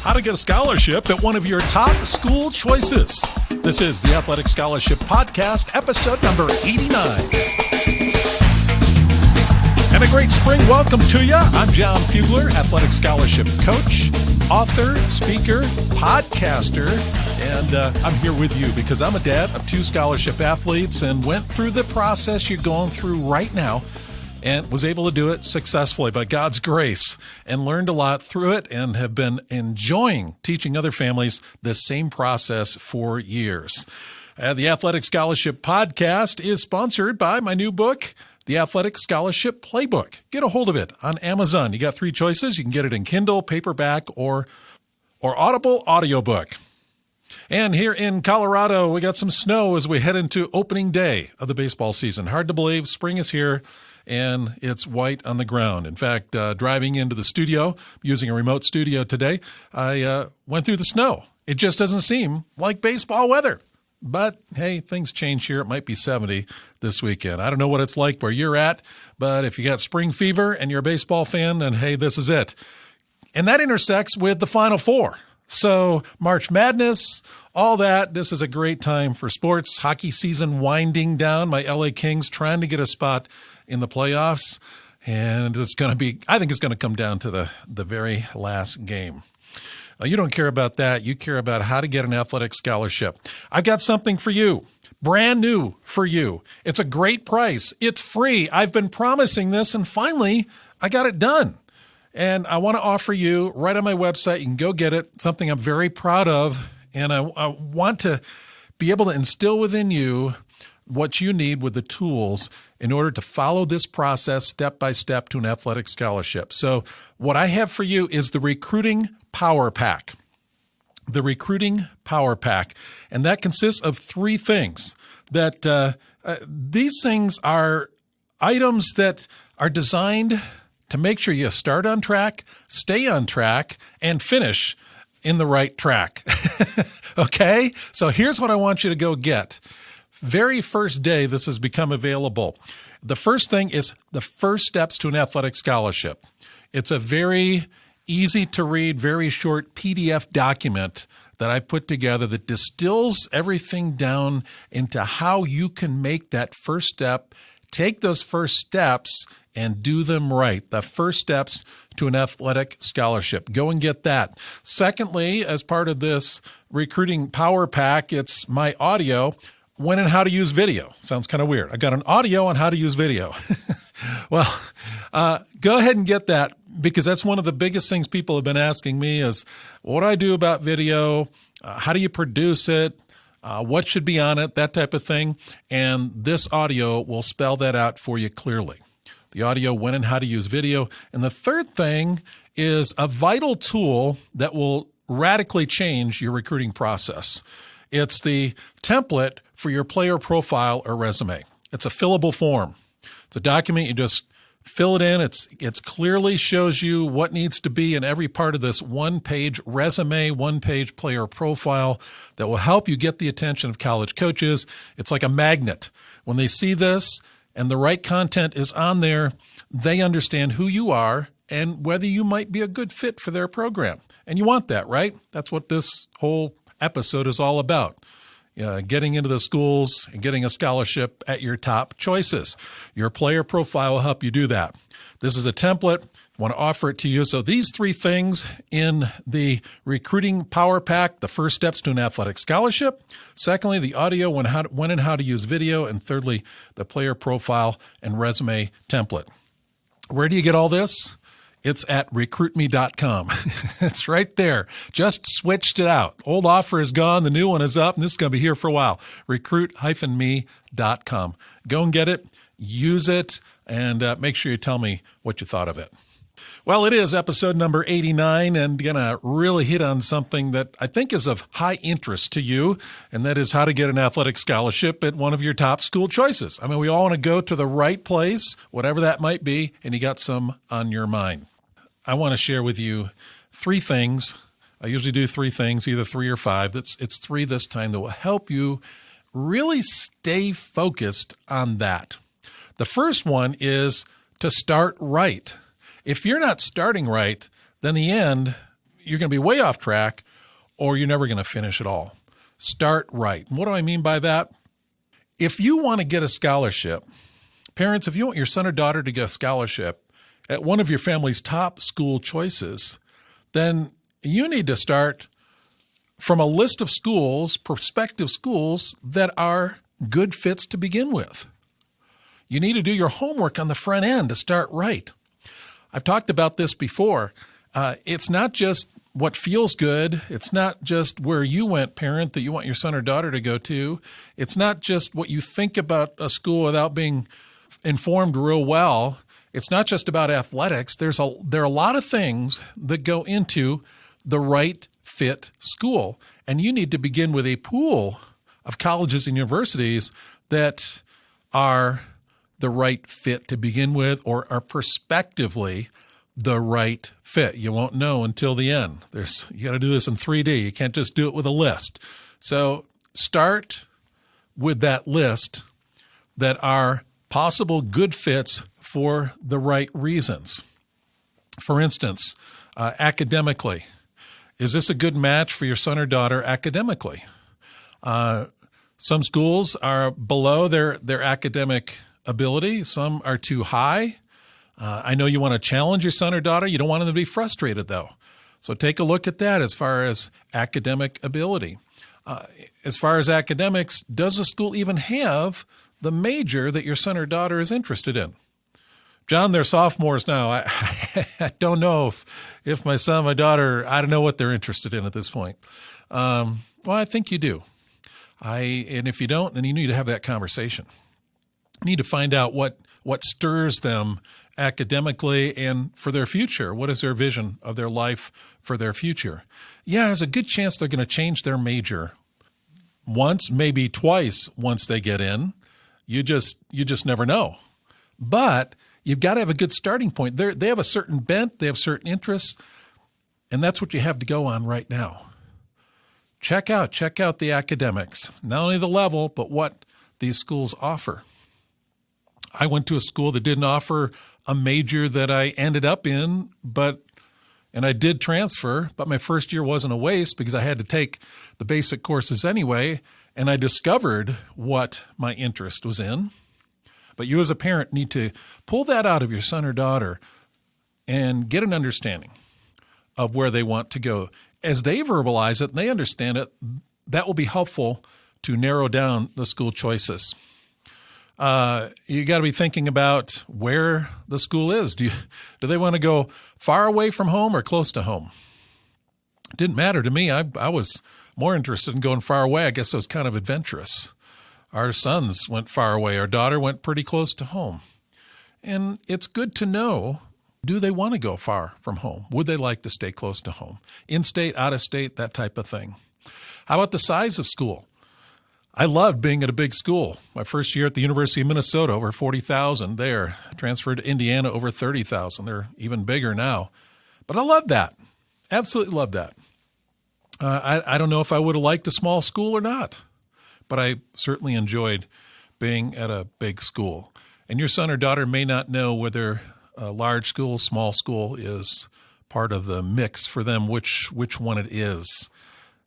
how to get a scholarship at one of your top school choices. This is the Athletic Scholarship Podcast, episode number 89. And a great spring welcome to you. I'm Jon Fugler, Athletic Scholarship Coach, author, speaker, podcaster, and I'm here with you because I'm a dad of 2 scholarship athletes and went through the process you're going through right now and was able to do it successfully by God's grace and learned a lot through it and have been enjoying teaching other families the same process for years. The Athletic Scholarship Podcast is sponsored by my new book, The Athletic Scholarship Playbook. Get a hold of it on Amazon. You got 3 choices. You can get it in Kindle, paperback, or Audible audiobook. And here in Colorado, we got some snow as we head into opening day of the baseball season. Hard to believe, spring is here, and it's white on the ground. In fact, driving into the studio, using a remote studio today, I went through the snow. It just doesn't seem like baseball weather. But, hey, things change here. It might be 70 this weekend. I don't know what it's like where you're at, but if you got spring fever and you're a baseball fan, then, hey, this is it. And that intersects with the Final Four. So March Madness, all that, this is a great time for sports. Hockey season winding down. My LA Kings trying to get a spot in the playoffs. And it's going to be, I think it's going to come down to the very last game. You don't care about that. You care about how to get an athletic scholarship. I've got something for you, brand new for you. It's a great price. It's free. I've been promising this, and finally, I got it done. And I want to offer you right on my website. You can go get it, something I'm very proud of. And I want to be able to instill within you what you need with the tools in order to follow this process step by step to an athletic scholarship. So what I have for you is the Recruiting Power Pack. The Recruiting Power Pack. And that consists of 3 things. These things are items that are designed to make sure you start on track, stay on track, and finish in the right track. Okay? So here's what I want you to go get. Very first day this has become available. The first thing is the first steps to an athletic scholarship. It's a very easy to read, very short PDF document that I put together that distills everything down into how you can make that first step, take those first steps and do them right. The first steps to an athletic scholarship. Go and get that. Secondly, as part of this Recruiting Power Pack, it's my audio, when and how to use video. Sounds kind of weird. I got an audio on how to use video. Well, go ahead and get that because that's one of the biggest things people have been asking me is, what do I do about video? How do you produce it? What should be on it? That type of thing. And this audio will spell that out for you clearly. The audio, when and how to use video. And the third thing is a vital tool that will radically change your recruiting process. It's the template for your player profile or resume. It's a fillable form. It's a document. You just fill it in. It's clearly shows you what needs to be in every part of this 1-page resume, 1-page player profile that will help you get the attention of college coaches. It's like a magnet. When they see this and the right content is on there, they understand who you are and whether you might be a good fit for their program. And you want that, right? That's what this whole episode is all about. Getting into the schools and getting a scholarship at your top choices. Your player profile will help you do that. This is a template. I want to offer it to you. So these 3 things in the Recruiting Power Pack, the first steps to an athletic scholarship. Secondly, the audio, when and how to use video. And thirdly, the player profile and resume template. Where do you get all this? It's at recruitme.com. It's right there. Just switched it out. Old offer is gone. The new one is up, and this is going to be here for a while. Recruit-me.com. Go and get it. Use it, and make sure you tell me what you thought of it. Well, it is episode number 89, and going to really hit on something that I think is of high interest to you, and that is how to get an athletic scholarship at one of your top school choices. I mean, we all want to go to the right place, whatever that might be, and you got some on your mind. I want to share with you 3 things. I usually do 3 things, either 3 or 5. It's 3 this time that will help you really stay focused on that. The first one is to start right. If you're not starting right, then the end, you're going to be way off track, or you're never going to finish at all. Start right. And what do I mean by that? If you want to get a scholarship, parents, if you want your son or daughter to get a scholarship at one of your family's top school choices, then you need to start from a list of schools, prospective schools that are good fits to begin with. You need to do your homework on the front end to start right. I've talked about this before. It's not just what feels good. It's not just where you went, parent, that you want your son or daughter to go to. It's not just what you think about a school without being informed real well. It's not just about athletics. There are a lot of things that go into the right fit school. And you need to begin with a pool of colleges and universities that are the right fit to begin with, or are prospectively the right fit. You won't know until the end. You got to do this in 3D. You can't just do it with a list. So start with that list that are possible good fits for the right reasons. For instance, academically, is this a good match for your son or daughter academically? Some schools are below their academic ability. Some are too high. I know you want to challenge your son or daughter. You don't want them to be frustrated, though. So take a look at that as far as academic ability. As far as academics, does the school even have the major that your son or daughter is interested in? John, they're sophomores now. I don't know if my son, my daughter, I don't know what they're interested in at this point. Well, I think you do. And if you don't, then you need to have that conversation. You need to find out what stirs them academically and for their future. What is their vision of their life for their future? Yeah, there's a good chance they're going to change their major once, maybe twice once they get in. You just never know. But you've got to have a good starting point. They have a certain bent, they have certain interests, and that's what you have to go on right now. Check out the academics, not only the level, but what these schools offer. I went to a school that didn't offer a major that I ended up in, and I did transfer, but my first year wasn't a waste because I had to take the basic courses anyway, and I discovered what my interest was in. But you as a parent need to pull that out of your son or daughter and get an understanding of where they want to go. As they verbalize it and they understand it, that will be helpful to narrow down the school choices. You got to be thinking about where the school is. Do they want to go far away from home or close to home? It didn't matter to me. I was more interested in going far away. I guess it was kind of adventurous. Our sons went far away. Our daughter went pretty close to home. And it's good to know, do they want to go far from home? Would they like to stay close to home? In-state, out-of-state, that type of thing. How about the size of school? I loved being at a big school. My first year at the University of Minnesota, over 40,000 there. Transferred to Indiana, over 30,000. They're even bigger now. But I loved that. Absolutely loved that. I don't know if I would have liked a small school or not, but I certainly enjoyed being at a big school. And your son or daughter may not know whether a large school, small school is part of the mix for them, which one it is.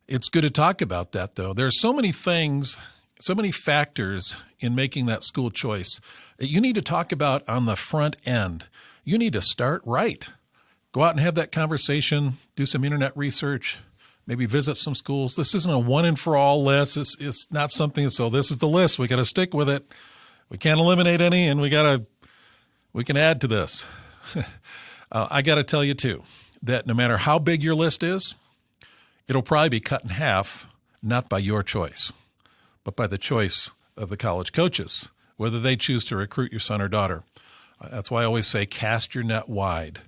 It's good to talk about that, though. There's so many things, so many factors in making that school choice that you need to talk about on the front end. You need to start right. Go out and have that conversation, do some internet research, maybe visit some schools. This isn't a one-and-for-all list. It's not something, so this is the list. We got to stick with it. We can't eliminate any, and we can add to this. I got to tell you, too, that no matter how big your list is, it'll probably be cut in half, not by your choice, but by the choice of the college coaches, whether they choose to recruit your son or daughter. That's why I always say cast your net wide.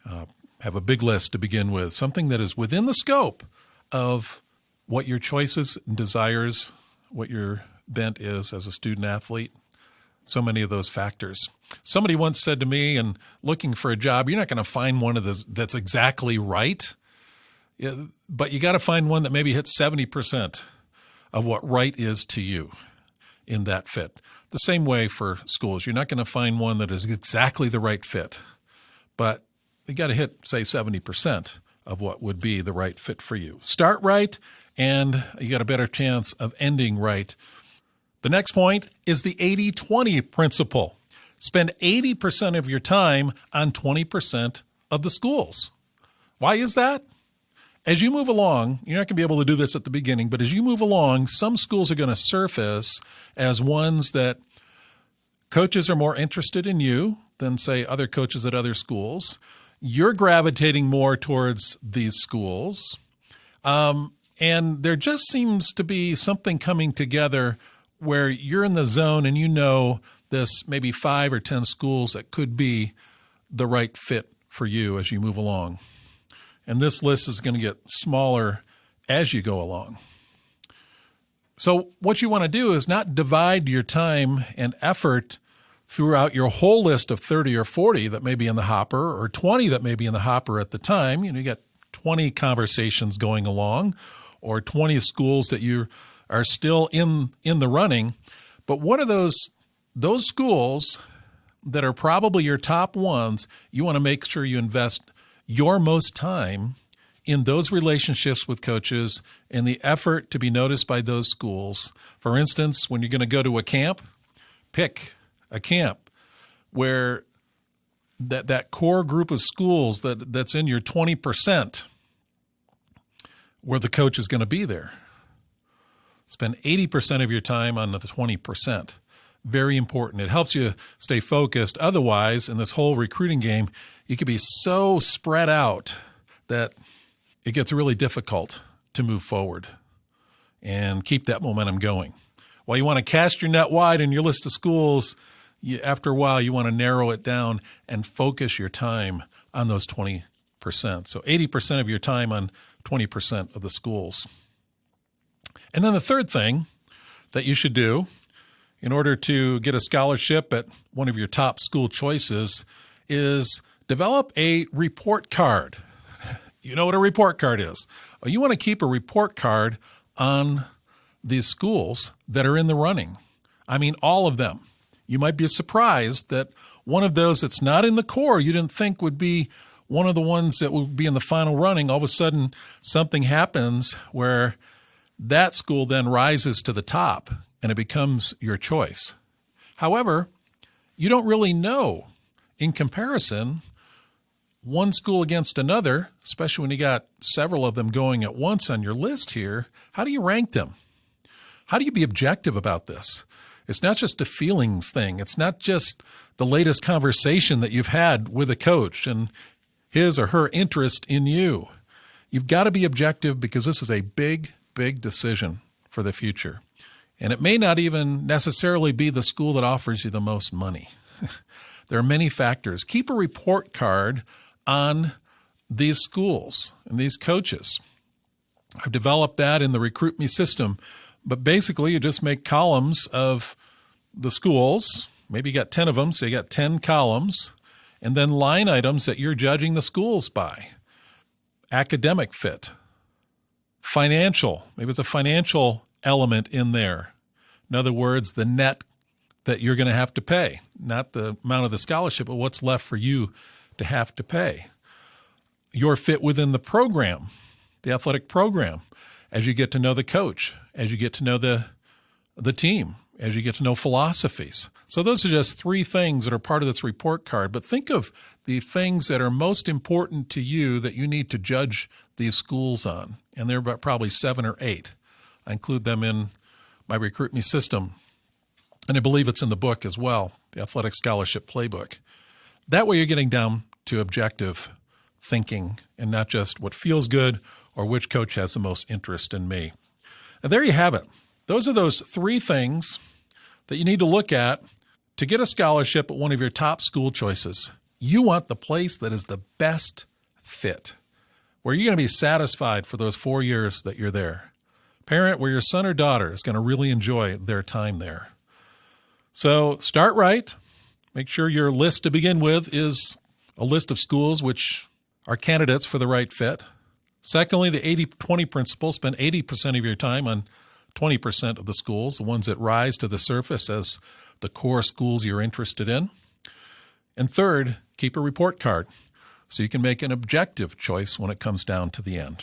Have a big list to begin with, something that is within the scope of what your choices and desires, what your bent is as a student athlete. So many of those factors. Somebody once said to me, in looking for a job, you're not going to find one of those that's exactly right. But you got to find one that maybe hits 70% of what right is to you in that fit. The same way for schools. You're not going to find one that is exactly the right fit, but you got to hit, say, 70% of what would be the right fit for you. Start right, and you got a better chance of ending right. The next point is the 80-20 principle. Spend 80% of your time on 20% of the schools. Why is that? As you move along, you're not going to be able to do this at the beginning, but as you move along, some schools are going to surface as ones that coaches are more interested in you than, say, other coaches at other schools. You're gravitating more towards these schools. And there just seems to be something coming together where you're in the zone and you know this maybe 5 or 10 schools that could be the right fit for you as you move along. And this list is going to get smaller as you go along. So what you want to do is not divide your time and effort throughout your whole list of 30 or 40 that may be in the hopper, or 20 that may be in the hopper at the time. You got 20 conversations going along, or 20 schools that you are still in the running. But what are those schools that are probably your top ones? You want to make sure you invest your most time in those relationships with coaches and the effort to be noticed by those schools. For instance, when you're going to go to a camp, pick a camp where that core group of schools that's in your 20% where the coach is going to be there. Spend 80% of your time on the 20%. Very important. It helps you stay focused. Otherwise, in this whole recruiting game, you could be so spread out that it gets really difficult to move forward and keep that momentum going. While you want to cast your net wide in your list of schools, after a while you want to narrow it down and focus your time on those 20%. So 80% of your time on 20% of the schools. And then the third thing that you should do in order to get a scholarship at one of your top school choices is develop a report card. You know what a report card is. Well, you want to keep a report card on these schools that are in the running. I mean, all of them. You might be surprised that one of those that's not in the core you didn't think would be one of the ones that would be in the final running. All of a sudden, something happens where that school then rises to the top and it becomes your choice. However, you don't really know in comparison one school against another, especially when you got several of them going at once on your list here. How do you rank them? How do you be objective about this? It's not just a feelings thing. It's not just the latest conversation that you've had with a coach and his or her interest in you. You've got to be objective because this is a big, big decision for the future. And it may not even necessarily be the school that offers you the most money. There are many factors. Keep a report card on these schools and these coaches. I've developed that in the Recruit Me system. But basically, you just make columns of the schools. Maybe you got 10 of them, so you got 10 columns. And then line items that you're judging the schools by. Academic fit. Financial. Maybe it's a financial element in there. In other words, the net that you're going to have to pay. Not the amount of the scholarship, but what's left for you to have to pay. Your fit within the program, the athletic program, as you get to know the coach, as you get to know the team, as you get to know philosophies. So those are just 3 things that are part of this report card. But think of the things that are most important to you that you need to judge these schools on. And there are probably 7 or 8. I include them in my Recruit Me system. And I believe it's in the book as well, the Athletic Scholarship Playbook. That way you're getting down to objective thinking and not just what feels good or which coach has the most interest in me. And there you have it. Those are those 3 things that you need to look at to get a scholarship at one of your top school choices. You want the place that is the best fit, where you're going to be satisfied for those 4 years that you're there. Parent, where your son or daughter is going to really enjoy their time there. So start right. Make sure your list to begin with is a list of schools which are candidates for the right fit. Secondly, the 80-20 principle, spend 80% of your time on 20% of the schools, the ones that rise to the surface as the core schools you're interested in. And third, keep a report card. so you can make an objective choice when it comes down to the end.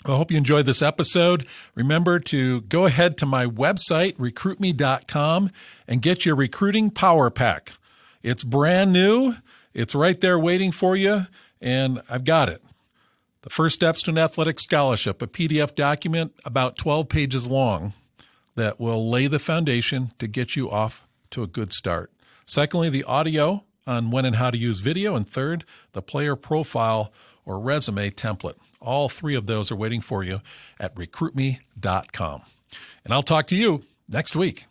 I hope you enjoyed this episode. Remember to go ahead to my website, recruitme.com, and get your recruiting power pack. It's brand new. It's right there waiting for you, and I've got it. The First Steps to an Athletic Scholarship, a PDF document about 12 pages long that will lay the foundation to get you off to a good start. Secondly, the audio on when and how to use video. And third, the player profile or resume template. All three of those are waiting for you at recruitme.com. And I'll talk to you next week.